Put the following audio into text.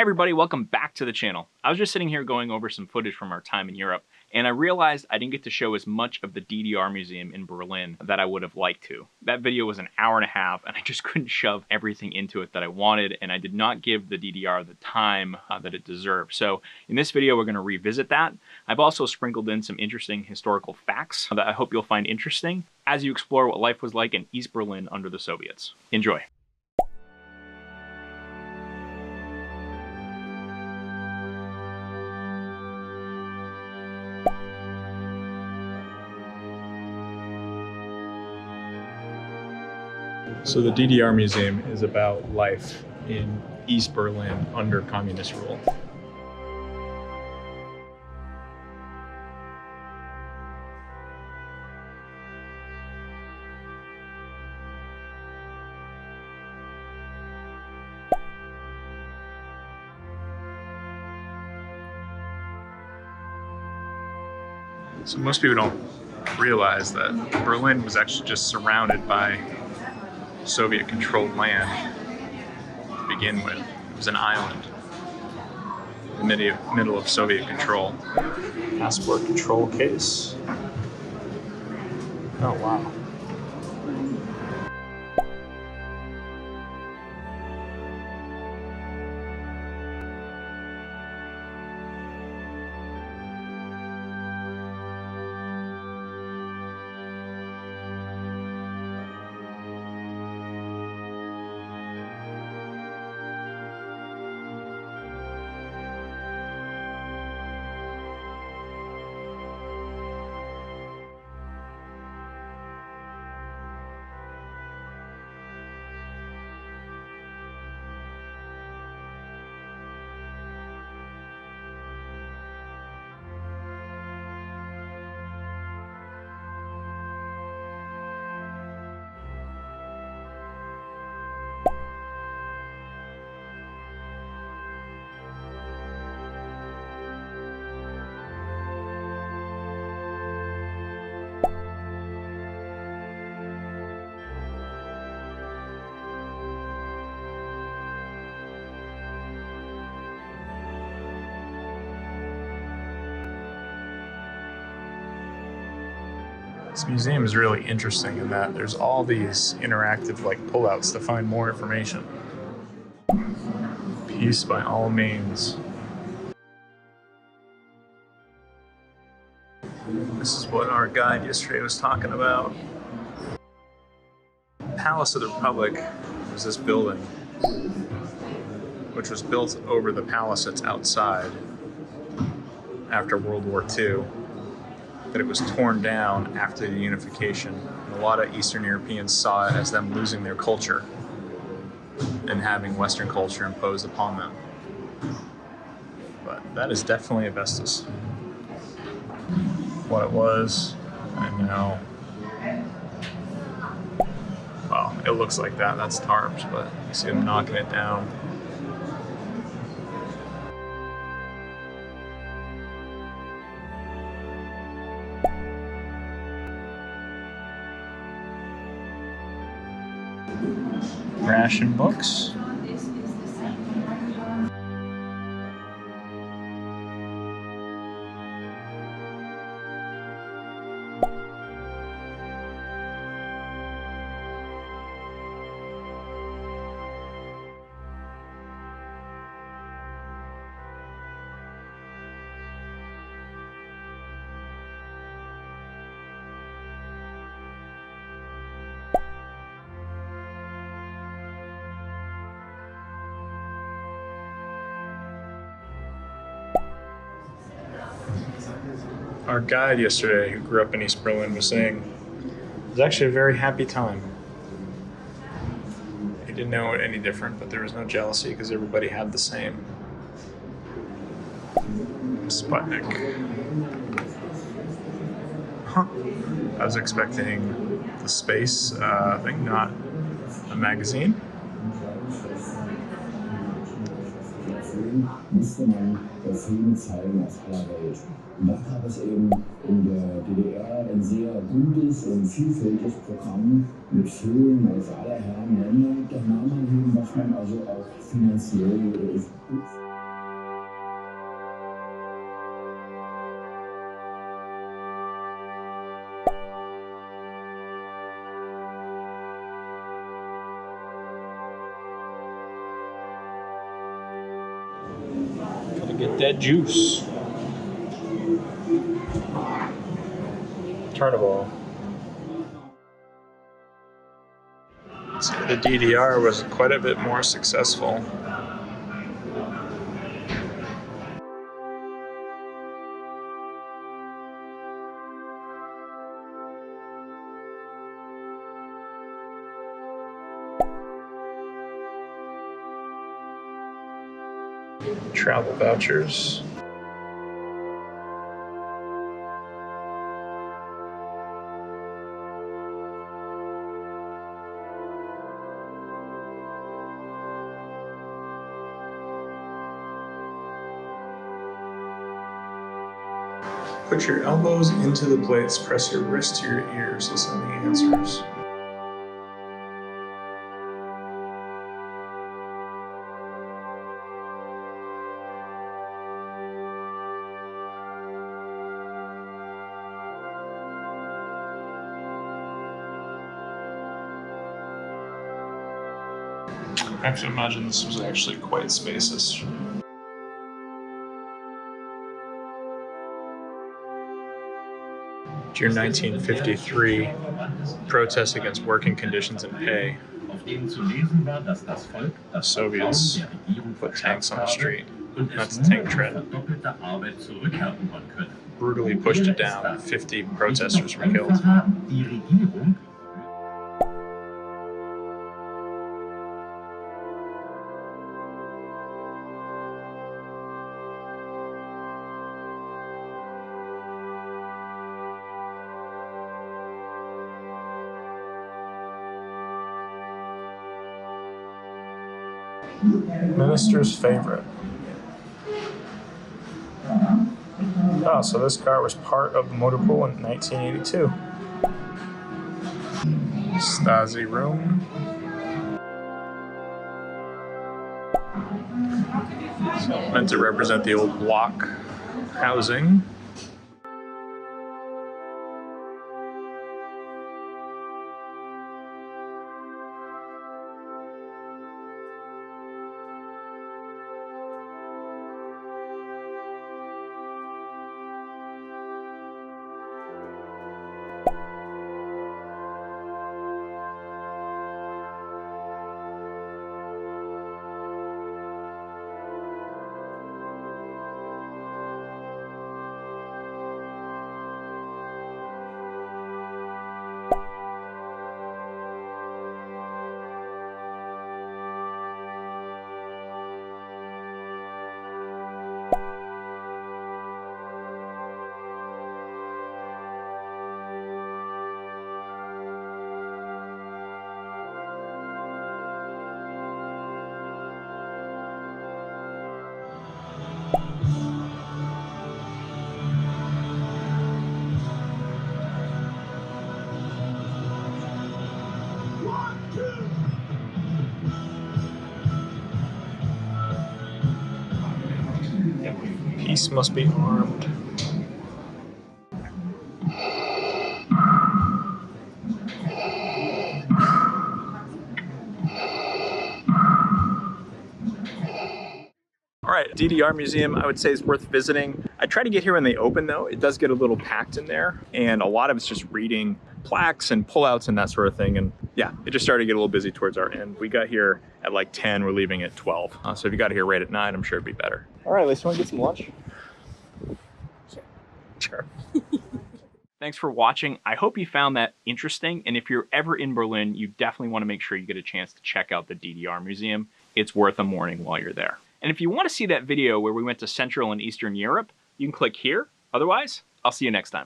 everybody, welcome back to the channel. I was just sitting here going over some footage from our time in Europe, and I realized I didn't get to show as much of the DDR Museum in Berlin that I would have liked to. That video was an hour and a half, and I just couldn't shove everything into it that I wanted, and I did not give the DDR the time that it deserved. So in this video, we're going to revisit that. I've also sprinkled in some interesting historical facts that I hope you'll find interesting as you explore what life was like in East Berlin under the Soviets. Enjoy. So the DDR Museum is about life in East Berlin under communist rule. So most people don't realize that Berlin was actually just surrounded by Soviet-controlled land to begin with. It was an island in the middle of Soviet control. Passport control case. Oh, wow. This museum is really interesting in that there's all these interactive pullouts to find more information. Peace by all means. This is what our guide yesterday was talking about. Palace of the Republic was this building, which was built over the palace that's outside after World War II. That it was torn down after the unification. And a lot of Eastern Europeans saw it as them losing their culture and having Western culture imposed upon them. But that is definitely a Vestas. What it was, I know. Well, it looks like that. That's tarps, but you see them knocking it down. Ration books. Our guide yesterday, who grew up in East Berlin, was saying it was actually a very happy time. He didn't know it any different, but there was no jealousy because everybody had the same. Sputnik. Huh. I was expecting the space thing, not a magazine. Musste man Filme zeigen aus aller Welt. Und da gab es eben in der DDR ein sehr gutes und vielfältiges Programm mit Filmen aus aller Herren Länder. Da nahm man eben, was man also auch finanziell Dead juice. Carnival. So the DDR was quite a bit more successful. Travel vouchers. Put your elbows into the plates, press your wrist to your ears, listen to the answers. I have to imagine this was actually quite spacious. June 1953, protests against working conditions and pay. The Soviets put tanks on the street. That's tank tread. Brutally pushed it down. 50 protesters were killed. Minister's favorite. Oh, so this car was part of the motor pool in 1982. Stasi room. So meant to represent the old block housing. Peace must be armed. All right, DDR Museum, I would say is worth visiting. I try to get here when they open though. It does get a little packed in there, and a lot of it's just reading plaques and pullouts and that sort of thing. And yeah, it just started to get a little busy towards our end. We got here at like 10, we're leaving at 12. So if you got here right at 9, I'm sure it'd be better. All right, Lisa, want to get some lunch? Sure. Thanks for watching. I hope you found that interesting. And if you're ever in Berlin, you definitely want to make sure you get a chance to check out the DDR Museum. It's worth a morning while you're there. And if you want to see that video where we went to Central and Eastern Europe, you can click here. Otherwise, I'll see you next time.